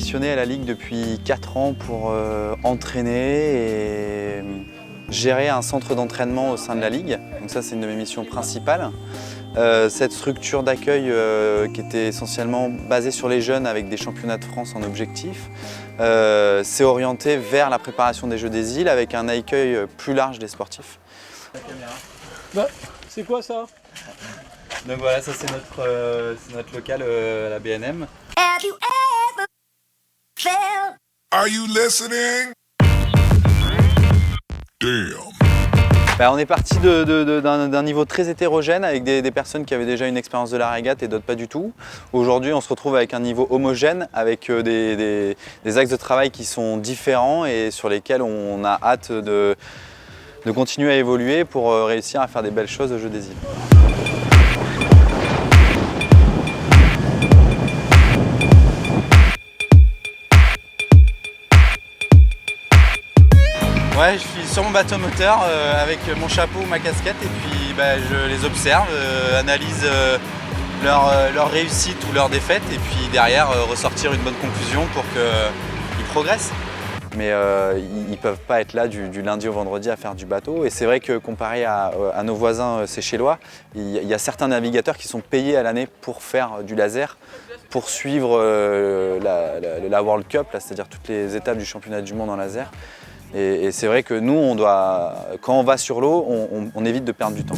missionné à la Ligue depuis 4 ans pour entraîner et gérer un centre d'entraînement au sein de la Ligue. Donc ça, c'est une de mes missions principales. Cette structure d'accueil qui était essentiellement basée sur les jeunes avec des championnats de France en objectif s'est orientée vers la préparation des Jeux des îles avec un accueil plus large des sportifs. La caméra. Bah, c'est quoi ça? Donc voilà, ça c'est notre local à la BNM. Have you ever felt? Are you listening? Damn. On est parti d'un niveau très hétérogène avec des personnes qui avaient déjà une expérience de la régate et d'autres pas du tout. Aujourd'hui, on se retrouve avec un niveau homogène, avec des axes de travail qui sont différents et sur lesquels on a hâte de continuer à évoluer pour réussir à faire des belles choses au Jeux des îles. Ouais, je suis sur mon bateau moteur avec mon chapeau, ma casquette et puis je les observe, analyse leur réussite ou leur défaite et puis derrière ressortir une bonne conclusion pour qu'ils progressent. Mais ils ne peuvent pas être là du lundi au vendredi à faire du bateau et c'est vrai que comparé à nos voisins séchellois, il y a certains navigateurs qui sont payés à l'année pour faire du laser, pour suivre la World Cup, c'est-à-dire toutes les étapes du championnat du monde en laser. Et c'est vrai que nous, quand on va sur l'eau, on évite de perdre du temps.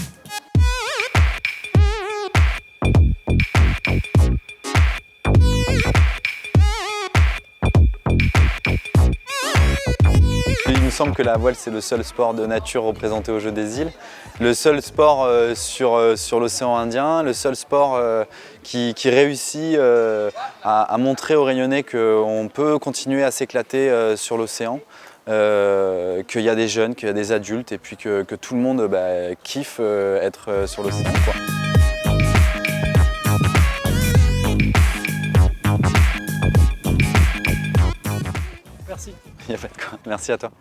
Il me semble que la voile, c'est le seul sport de nature représenté aux Jeux des îles, le seul sport sur l'océan Indien, le seul sport qui réussit à montrer aux Réunionnais qu'on peut continuer à s'éclater sur l'océan. Qu'il y a des jeunes, qu'il y a des adultes et puis que tout le monde kiffe être sur l'océan. Merci. Il n'y a pas de quoi. Merci à toi.